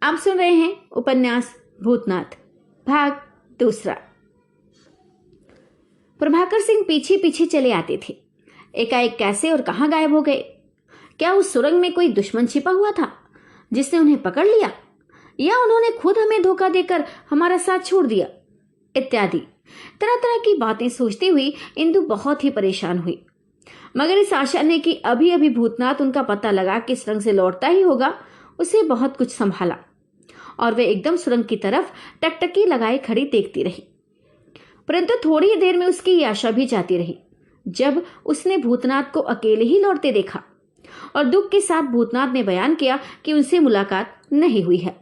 आप सुन रहे हैं उपन्यास भूतनाथ भाग 2। प्रभाकर सिंह पीछे पीछे चले आते थे। एकाएक कैसे और कहां गायब हो गए? क्या उस सुरंग में कोई दुश्मन छिपा हुआ था जिसने उन्हें पकड़ लिया, या उन्होंने खुद हमें धोखा देकर हमारा साथ छोड़ दिया? इत्यादि तरह तरह की बातें सोचती हुई इंदु बहुत ही परेशान हुई। मगर इस आशा ने कि अभी अभी भूतनाथ उनका पता लगा कि सुरंग से लौटता ही होगा, उसे बहुत कुछ संभाला और वे एकदम सुरंग की तरफ टकटकी लगाए खड़ी देखती रही। परंतु थोड़ी ही देर में उसकी ये आशा भी जाती रही जब उसने भूतनाथ को अकेले ही लौटते देखा और दुख के साथ भूतनाथ ने बयान किया कि उनसे मुलाकात नहीं हुई है।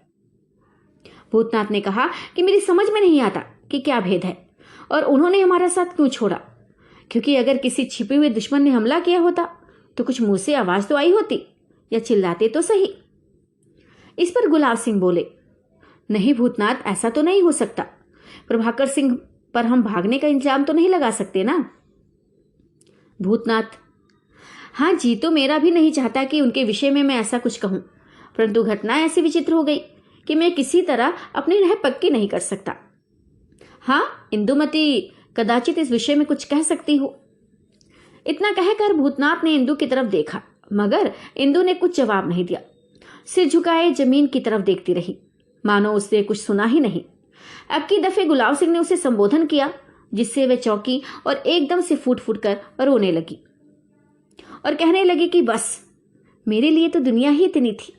भूतनाथ ने कहा कि मेरी समझ में नहीं आता कि क्या भेद है और उन्होंने हमारा साथ क्यों छोड़ा, क्योंकि अगर किसी छिपे हुए दुश्मन ने हमला किया होता तो कुछ मुंह से आवाज तो आई होती या चिल्लाते तो सही। इस पर गुलाब सिंह बोले, नहीं भूतनाथ, ऐसा तो नहीं हो सकता। प्रभाकर सिंह पर हम भागने का इंतजाम तो नहीं लगा सकते ना? भूतनाथ, हाँ जी, तो मेरा भी नहीं चाहता कि उनके विषय में मैं ऐसा कुछ कहूं, परंतु घटना ऐसी विचित्र हो गई कि मैं किसी तरह अपनी राह पक्की नहीं कर सकता। हाँ इंदुमती, कदाचित इस विषय में कुछ कह सकती हो। इतना कहकर भूतनाथ ने इंदु की तरफ देखा, मगर इंदु ने कुछ जवाब नहीं दिया। सिर झुकाए जमीन की तरफ देखती रही, मानो उसने कुछ सुना ही नहीं। अब की दफे गुलाब सिंह ने उसे संबोधन किया, जिससे वह चौंकी और एकदम से फूट फूट कर रोने लगी और कहने लगी कि बस, मेरे लिए तो दुनिया ही इतनी थी।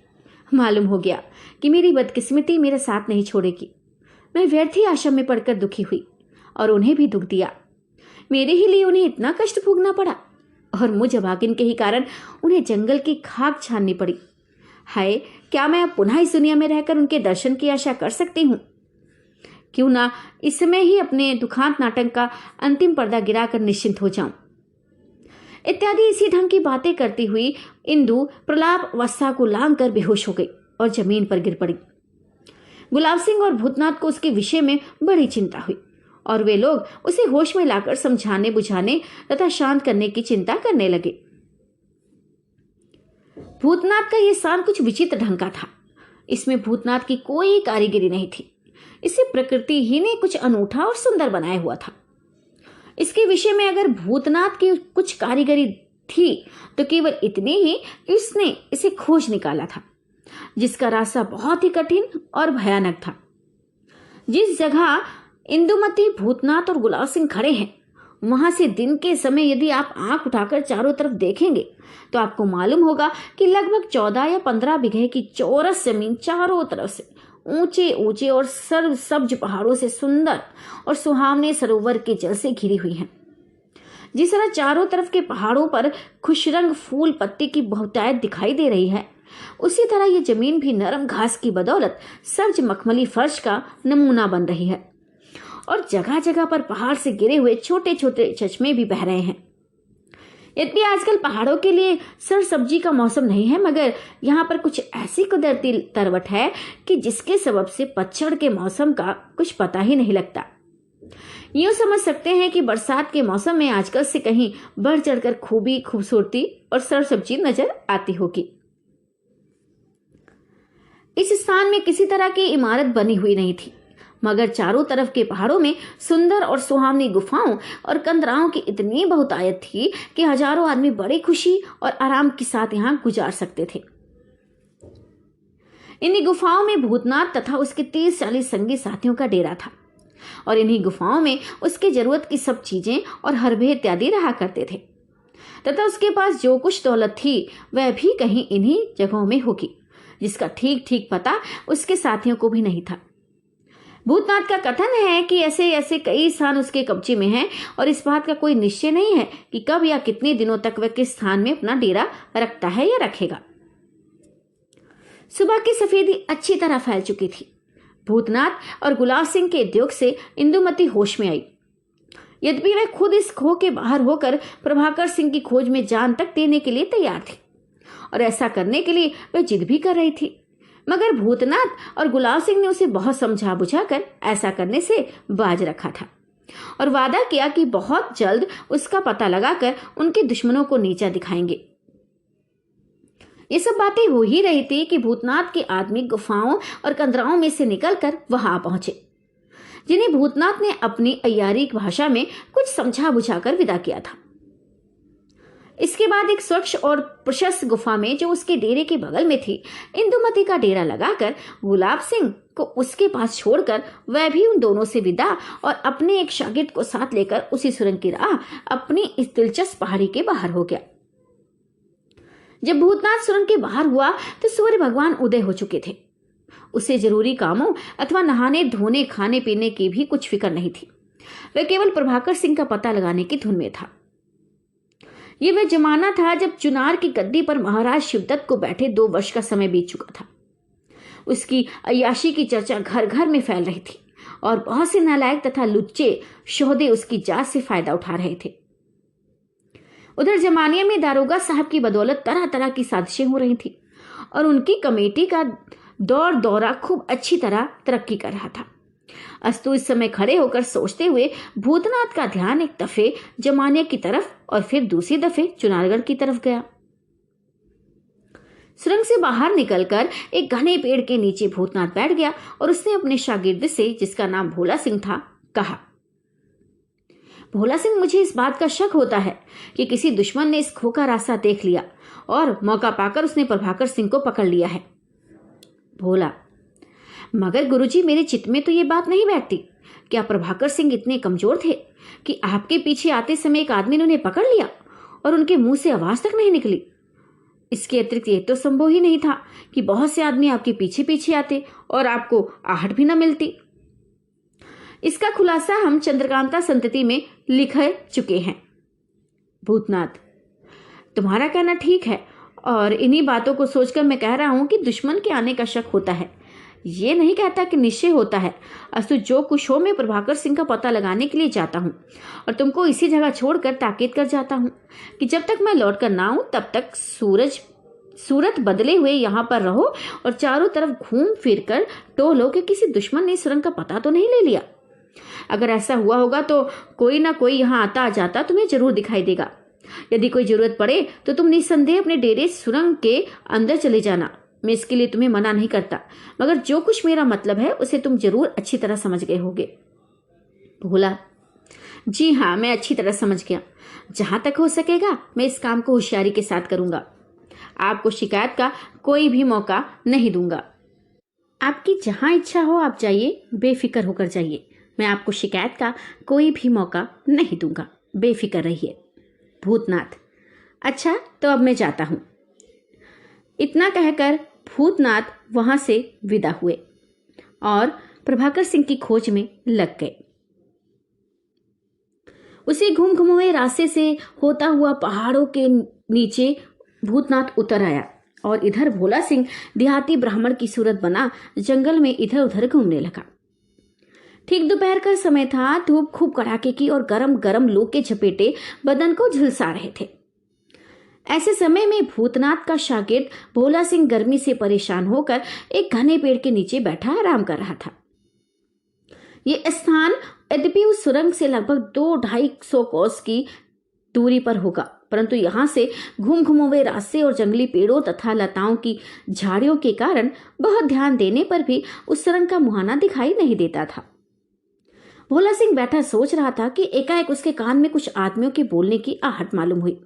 मालूम हो गया कि मेरी बदकिस्मती मेरा साथ नहीं छोड़ेगी। मैं व्यर्थ ही आशा में पड़कर दुखी हुई और उन्हें भी दुख दिया। मेरे ही लिए उन्हें इतना कष्ट भोगना पड़ा और मुझ अभागिन के ही कारण उन्हें जंगल की खाक छाननी पड़ी। हाय, क्या मैं अब पुनः इस दुनिया में रहकर उनके दर्शन की आशा कर सकती हूँ? क्यों ना इस समय ही अपने दुखांत नाटक का अंतिम पर्दा गिराकर निश्चिंत हो जाऊं। इत्यादि इसी ढंग की बातें करती हुई इंदु प्रलाप अवस्था को लांग कर बेहोश हो गई और जमीन पर गिर पड़ी। गुलाब सिंह और भूतनाथ को उसके विषय में बड़ी चिंता हुई और वे लोग उसे होश में लाकर समझाने बुझाने तथा शांत करने की चिंता करने लगे। भूतनाथ का यह स्थान कुछ विचित्र ढंग का था। इसमें भूतनाथ की कोई कारीगरी नहीं थी। इसे प्रकृति ही ने कुछ अनूठा और सुंदर बनाया हुआ था। इसके विषय में अगर भूतनाथ की कुछ कारीगरी थी तो केवल इतनी ही कि उसने इसे खोज निकाला था, जिसका रास्ता बहुत ही कठिन और भयानक था। जिस जगह इंदुमती, भूतनाथ और गुलाब सिंह खड़े हैं, वहां से दिन के समय यदि आप आंख उठाकर चारों तरफ देखेंगे तो आपको मालूम होगा कि लगभग 14 या 15 बीघे की चौरस जमीन चारों तरफ से ऊंचे ऊंचे और सर्व सब्ज पहाड़ों से सुंदर और सुहावने सरोवर के जल से घिरी हुई है। जिस तरह चारों तरफ के पहाड़ों पर खुशरंग फूल पत्ती की बहुतायत दिखाई दे रही है, उसी तरह ये जमीन भी नरम घास की बदौलत सब्ज मखमली फर्श का नमूना बन रही है और जगह जगह पर पहाड़ से गिरे हुए छोटे छोटे चश्मे भी बह रहे हैं। यद्यपि आजकल पहाड़ों के लिए सर सब्जी का मौसम नहीं है, मगर यहाँ पर कुछ ऐसी कुदरती तरवट है कि जिसके सबब से पतझड़ के मौसम का कुछ पता ही नहीं लगता। यूं समझ सकते हैं कि बरसात के मौसम में आजकल से कहीं बढ़ चढ़कर खूबी, खूबसूरती और सर सब्जी नजर आती होगी। इस स्थान में किसी तरह की इमारत बनी हुई नहीं थी, मगर चारों तरफ के पहाड़ों में सुंदर और सुहावनी गुफाओं और कंदराओं की इतनी बहुतायत थी कि हजारों आदमी बड़ी खुशी और आराम के साथ यहां गुजार सकते थे। इन्हीं गुफाओं में भूतनाथ तथा उसके 30-40 संगी साथियों का डेरा था और इन्हीं गुफाओं में उसके जरूरत की सब चीजें और हरबे इत्यादि रहा करते थे तथा उसके पास जो कुछ दौलत थी वह भी कहीं इन्हीं जगहों में होगी, जिसका ठीक ठीक पता उसके साथियों को भी नहीं था। भूतनाथ का कथन है कि ऐसे ऐसे कई स्थान उसके कब्जे में हैं और इस बात का कोई निश्चय नहीं है कि कब या कितने दिनों तक वह किस स्थान में अपना डेरा रखता है या रखेगा। सुबह की सफेदी अच्छी तरह फैल चुकी थी। भूतनाथ और गुलाब सिंह के उद्योग से इंदुमती होश में आई। यद्यपि वह खुद इस खो के बाहर होकर प्रभाकर सिंह की खोज में जान तक देने के लिए तैयार थी और ऐसा करने के लिए वह जिद भी कर रही थी, मगर भूतनाथ और गुलाब सिंह ने उसे बहुत समझा बुझाकर ऐसा करने से बाज रखा था और वादा किया कि बहुत जल्द उसका पता लगाकर उनके दुश्मनों को नीचा दिखाएंगे। ये सब बातें हो ही रही थी कि भूतनाथ के आदमी गुफाओं और कंदराओं में से निकलकर वहां आ पहुंचे, जिन्हें भूतनाथ ने अपनी अय्यारी भाषा में कुछ समझा बुझाकर विदा किया था। इसके बाद एक स्वच्छ और प्रशस्त गुफा में, जो उसके डेरे के बगल में थी, इंदुमती का डेरा लगाकर गुलाब सिंह को उसके पास छोड़कर वह भी उन दोनों से विदा और अपने एक शागिर्द को साथ लेकर उसी सुरंग की राह अपनी इस दिलचस्प पहाड़ी के बाहर हो गया। जब भूतनाथ सुरंग के बाहर हुआ तो सूर्य भगवान उदय हो चुके थे। उसे जरूरी कामों अथवा नहाने धोने खाने पीने की भी कुछ फिक्र नहीं थी। वह केवल प्रभाकर सिंह का पता लगाने की धुन में था। यह वह जमाना था जब चुनार की गद्दी पर महाराज शिवदत्त को बैठे 2 वर्ष का समय बीत चुका था। उसकी अय्याशी की चर्चा घर घर में फैल रही थी और बहुत से नालायक तथा लुच्चे शोहदे उसकी जात से फायदा उठा रहे थे। उधर जमानिया में दारोगा साहब की बदौलत तरह तरह की साजिशें हो रही थी और उनकी कमेटी का दौरा खूब अच्छी तरह तरक्की कर रहा था। अस्तु इस समय खड़े होकर सोचते हुए भूतनाथ का ध्यान एक दफे जमानिया की तरफ और फिर दूसरी दफे चुनारगढ़ की तरफ गया। सुरंग से बाहर निकलकर एक घने पेड़ के नीचे भूतनाथ बैठ गया और उसने अपने शागिर्द से, जिसका नाम भोला सिंह था, कहा, भोला सिंह, मुझे इस बात का शक होता है कि किसी दुश्मन ने इस खो का रास्ता देख लिया और मौका पाकर उसने प्रभाकर सिंह को पकड़ लिया है। भोला, मगर गुरुजी, मेरे चित्त में तो ये बात नहीं बैठती। क्या प्रभाकर सिंह इतने कमजोर थे कि आपके पीछे आते समय एक आदमी ने उन्हें पकड़ लिया और उनके मुंह से आवाज तक नहीं निकली? इसके अतिरिक्त ये तो संभव ही नहीं था कि बहुत से आदमी आपके पीछे पीछे आते और आपको आहट भी न मिलती। इसका खुलासा हम चंद्रकांता संतति में लिख चुके हैं। भूतनाथ, तुम्हारा कहना ठीक है और इन्हीं बातों को सोचकर मैं कह रहा हूं कि दुश्मन के आने का शक होता है। ये नहीं कहता कि निश्चय होता है। अस्तु जो कुछ हो, मैं प्रभाकर सिंह का पता लगाने के लिए जाता हूँ और तुमको इसी जगह छोड़कर ताकीद कर जाता हूँ कि जब तक मैं लौट कर ना आऊं तब तक सूरत बदले हुए यहाँ पर रहो और चारों तरफ घूम फिर कर टोलो कि किसी दुश्मन ने सुरंग का पता तो नहीं ले लिया। अगर ऐसा हुआ होगा तो कोई ना कोई यहाँ आता जाता तुम्हें जरूर दिखाई देगा। यदि कोई जरूरत पड़े तो तुम निस्संदेह अपने डेरे सुरंग के अंदर चले जाना। मैं इसके लिए तुम्हें मना नहीं करता, मगर जो कुछ मेरा मतलब है उसे तुम जरूर अच्छी तरह समझ गए होगे। भोला, जी हाँ, मैं अच्छी तरह समझ गया। जहां तक हो सकेगा मैं इस काम को होशियारी के साथ करूंगा। आपको शिकायत का कोई भी मौका नहीं दूंगा। आपकी जहां इच्छा हो आप जाइए, बेफिक्र होकर जाइए। मैं आपको शिकायत का कोई भी मौका नहीं दूंगा, बेफिक्र रहिए। भूतनाथ, अच्छा तो अब मैं जाता हूं। इतना कहकर भूतनाथ वहां से विदा हुए और प्रभाकर सिंह की खोज में लग गए। उसी घूम घुमुए रास्ते से होता हुआ पहाड़ों के नीचे भूतनाथ उतर आया और इधर भोला सिंह देहाती ब्राह्मण की सूरत बना जंगल में इधर उधर घूमने लगा। ठीक दोपहर का समय था। धूप खूब कड़ाके की और गरम गरम लू के झपेटे बदन को झुलसा रहे थे। ऐसे समय में भूतनाथ का शागिर्द भोला सिंह गर्मी से परेशान होकर एक घने पेड़ के नीचे बैठा आराम कर रहा था। ये स्थान यद्यपि उस सुरंग से लगभग 200-250 कोस की दूरी पर होगा, परंतु यहाँ से घूम घुमुए रास्ते और जंगली पेड़ों तथा लताओं की झाड़ियों के कारण बहुत ध्यान देने पर भी उस सुरंग का मुहाना दिखाई नहीं देता था। भोला सिंह बैठा सोच रहा था कि एकाएक उसके कान में कुछ आदमियों के बोलने की आहट मालूम हुई।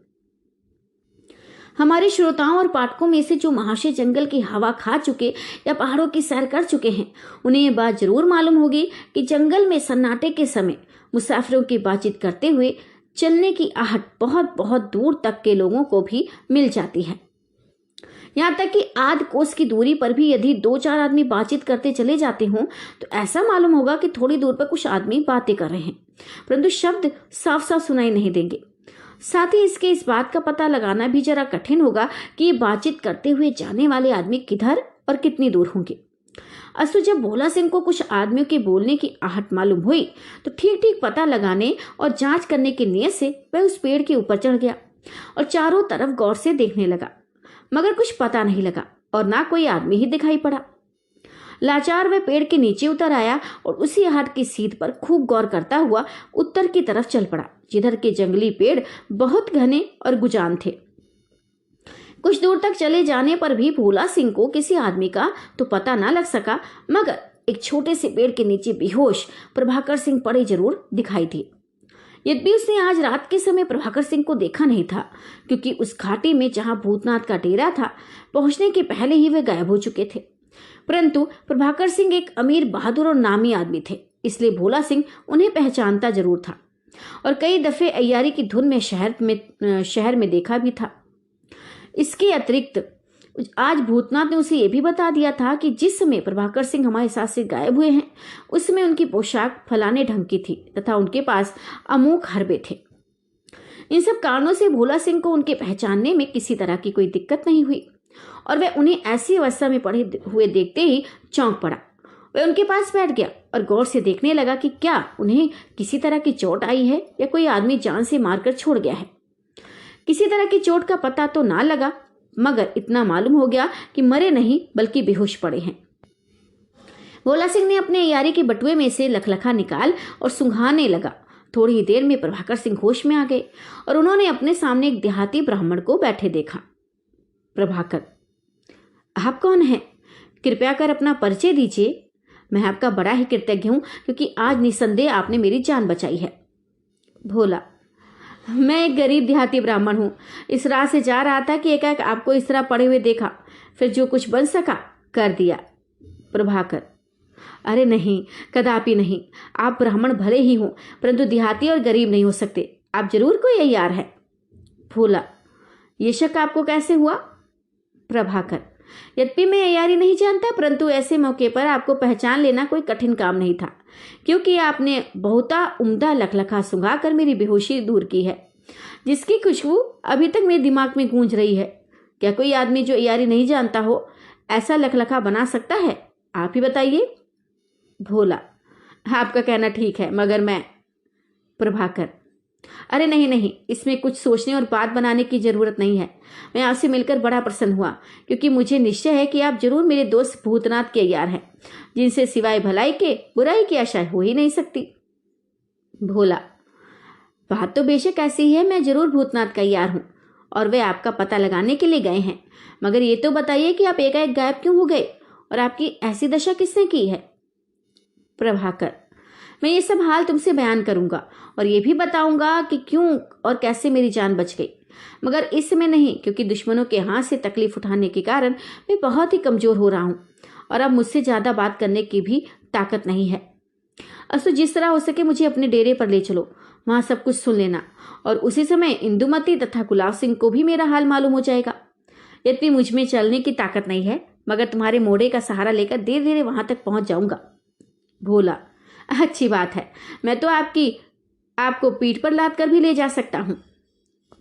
हमारे श्रोताओं और पाठकों में से जो महाशय जंगल की हवा खा चुके या पहाड़ों की सैर कर चुके हैं, उन्हें ये बात जरूर मालूम होगी कि जंगल में सन्नाटे के समय मुसाफिरों की बातचीत करते हुए चलने की आहट बहुत बहुत दूर तक के लोगों को भी मिल जाती है। यहाँ तक कि आध कोस की दूरी पर भी यदि 2-4 आदमी बातचीत करते चले जाते हों तो ऐसा मालूम होगा कि थोड़ी दूर पर कुछ आदमी बातें कर रहे हैं, परंतु शब्द साफ साफ सुनाई नहीं देंगे। साथ ही इसके इस बात का पता लगाना भी जरा कठिन होगा कि ये बातचीत करते हुए जाने वाले आदमी किधर और कितनी दूर होंगे। अस्तु जब भोला सिंह को कुछ आदमियों के बोलने की आहट मालूम हुई तो ठीक ठीक पता लगाने और जांच करने की नीयत से वह उस पेड़ के ऊपर चढ़ गया और चारों तरफ गौर से देखने लगा, मगर कुछ पता नहीं लगा और ना कोई आदमी ही दिखाई पड़ा। लाचार वह पेड़ के नीचे उतर आया और उसी आहट की सीध पर खूब गौर करता हुआ उत्तर की तरफ चल पड़ा, जिधर के जंगली पेड़ बहुत घने और गुजान थे। कुछ दूर तक चले जाने पर भी भोला सिंह को किसी आदमी का तो पता ना लग सका, मगर एक छोटे से पेड़ के नीचे बेहोश प्रभाकर सिंह पड़े जरूर दिखाई दिए। यद्यपि उसने आज रात के समय प्रभाकर सिंह को देखा नहीं था, क्योंकि उस घाटी में जहां भूतनाथ का डेरा था पहुंचने के पहले ही वे गायब हो चुके थे। परंतु प्रभाकर सिंह एक अमीर, बहादुर और नामी आदमी थे, इसलिए भोला सिंह उन्हें पहचानता जरूर था और कई दफे अय्यारी की धुन में शहर में देखा भी था। इसके अतिरिक्त आज भूतनाथ ने उसे यह भी बता दिया था कि जिस समय प्रभाकर सिंह हमारे साथ से गायब हुए हैं उस समय उनकी पोशाक फलाने ढंग की थी तथा उनके पास अमोघ हरबे थे। इन सब कारणों से भोला सिंह को उनके पहचानने में किसी तरह की कोई दिक्कत नहीं हुई और वह उन्हें ऐसी अवस्था में पड़े हुए देखते ही चौंक पड़ा। वह उनके पास बैठ गया और गौर से देखने लगा कि क्या उन्हें किसी तरह की चोट आई है या कोई आदमी जान से मारकर छोड़ गया है। किसी तरह की चोट का पता तो ना लगा, मगर इतना मालूम हो गया कि मरे नहीं बल्कि बेहोश पड़े हैं। भोला सिंह ने अपने अय्यारी के बटुए में से लखलखा निकाल और सुंघाने लगा। थोड़ी ही देर में प्रभाकर सिंह होश में आ गए और उन्होंने अपने सामने एक देहाती ब्राह्मण को बैठे देखा। प्रभाकर, आप कौन हैं? कृपया कर अपना परिचय दीजिए। मैं आपका बड़ा ही कृतज्ञ हूं, क्योंकि आज निसंदेह आपने मेरी जान बचाई है। भोला, मैं एक गरीब देहाती ब्राह्मण हूं। इस राह से जा रहा था कि एकाएक आपको इस तरह पड़े हुए देखा, फिर जो कुछ बन सका कर दिया। प्रभाकर, अरे नहीं, कदापि नहीं। आप ब्राह्मण भले ही हों, परंतु देहाती और गरीब नहीं हो सकते। आप जरूर कोई अय्यार है। भोला, ये शक आपको कैसे हुआ? प्रभाकर, यद्यपि मैं अय्यारी नहीं जानता, परंतु ऐसे मौके पर आपको पहचान लेना कोई कठिन काम नहीं था, क्योंकि आपने बहुता उम्दा लखलखा सुंघा कर मेरी बेहोशी दूर की है, जिसकी खुशबू अभी तक मेरे दिमाग में गूंज रही है। क्या कोई आदमी जो अय्यारी नहीं जानता हो ऐसा लखलखा बना सकता है? आप ही बताइए। भोला, आपका कहना ठीक है, मगर मैं। प्रभाकर, अरे नहीं नहीं, इसमें कुछ सोचने और बात बनाने की जरूरत नहीं है। मैं आपसे मिलकर बड़ा प्रसन्न हुआ, क्योंकि मुझे निश्चय है कि आप जरूर मेरे दोस्त भूतनाथ के अय्यार हैं, जिनसे सिवाय भलाई के बुराई की आशा हो ही नहीं सकती। भोला, बात तो बेशक ऐसी ही है। मैं जरूर भूतनाथ का अय्यार हूं और वे आपका पता लगाने के लिए गए हैं, मगर ये तो बताइए कि आप एकाएक गायब क्यों हो गए और आपकी ऐसी दशा किसने की है? प्रभाकर, मैं ये सब हाल तुमसे बयान करूंगा और ये भी बताऊंगा कि क्यों और कैसे मेरी जान बच गई, मगर इस समय नहीं, क्योंकि दुश्मनों के हाथ से तकलीफ उठाने के कारण मैं बहुत ही कमजोर हो रहा हूं और अब मुझसे ज्यादा बात करने की भी ताकत नहीं है। तो जिस तरह हो सके मुझे अपने डेरे पर ले चलो, वहां सब कुछ सुन लेना और उसी समय इंदुमती तथा गुलाब सिंह को भी मेरा हाल मालूम हो जाएगा। यद्यपि मुझ में चलने की ताकत नहीं है, मगर तुम्हारे मोड़े का सहारा लेकर धीरे धीरे वहां तक पहुंच जाऊंगा। भोला, अच्छी बात है, मैं तो आपको पीठ पर लाद कर भी ले जा सकता हूं।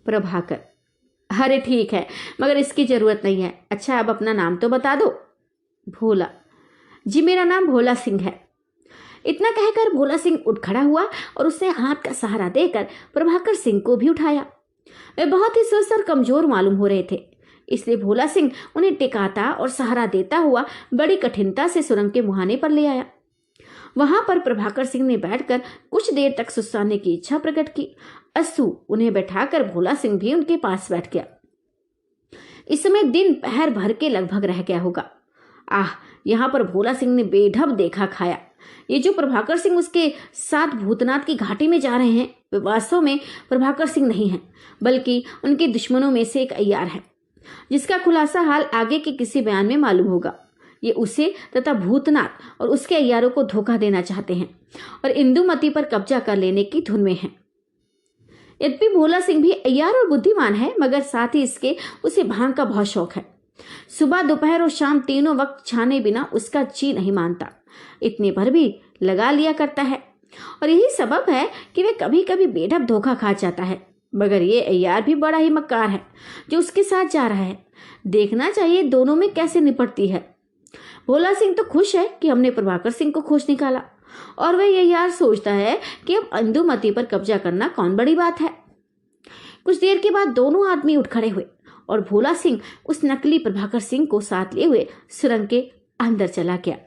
प्रभाकर, अरे ठीक है, मगर इसकी जरूरत नहीं है। अच्छा, अब अपना नाम तो बता दो। भोला, जी मेरा नाम भोला सिंह है। इतना कहकर भोला सिंह उठ खड़ा हुआ और उसने हाथ का सहारा देकर प्रभाकर सिंह को भी उठाया। वे बहुत ही सुस्त और कमजोर मालूम हो रहे थे, इसलिए भोला सिंह उन्हें टिकाता और सहारा देता हुआ बड़ी कठिनता से सुरंग के मुहाने पर ले आया। वहां पर प्रभाकर सिंह ने बैठकर कुछ देर तक सुस्ताने की इच्छा प्रकट की। अस्तु, उन्हें बैठाकर भोला सिंह भी उनके पास बैठ गया। इस समय दिन पहर भर के लगभग रह गया होगा। यहाँ पर भोला सिंह ने बेढब देखा खाया। ये जो प्रभाकर सिंह उसके साथ भूतनाथ की घाटी में जा रहे हैं, वे वास्तव में प्रभाकर सिंह नहीं हैं, बल्कि उनके दुश्मनों में से एक अय्यार है, जिसका खुलासा हाल आगे के किसी बयान में मालूम होगा। ये उसे तथा भूतनाथ और उसके अय्यारों को धोखा देना चाहते हैं और इंदुमती पर कब्जा कर लेने की धुन में हैं। यद्यपि भोला सिंह भी अय्यार और बुद्धिमान है, मगर साथ ही इसके उसे भांग का बहुत शौक है। सुबह, दोपहर और शाम तीनों वक्त छाने बिना उसका जी नहीं मानता। इतने भर भी लगा लिया करता है और यही सबब है कि वे कभी कभी बेढब धोखा खा जाता है। मगर ये अय्यार भी बड़ा ही मक्कार है जो उसके साथ जा रहा है। देखना चाहिए दोनों में कैसे निपटती है। भोला सिंह तो खुश है कि हमने प्रभाकर सिंह को खोज निकाला और वह अय्यार सोचता है कि अब इंदुमती पर कब्जा करना कौन बड़ी बात है। कुछ देर के बाद दोनों आदमी उठ खड़े हुए और भोला सिंह उस नकली प्रभाकर सिंह को साथ लिए हुए सुरंग के अंदर चला गया।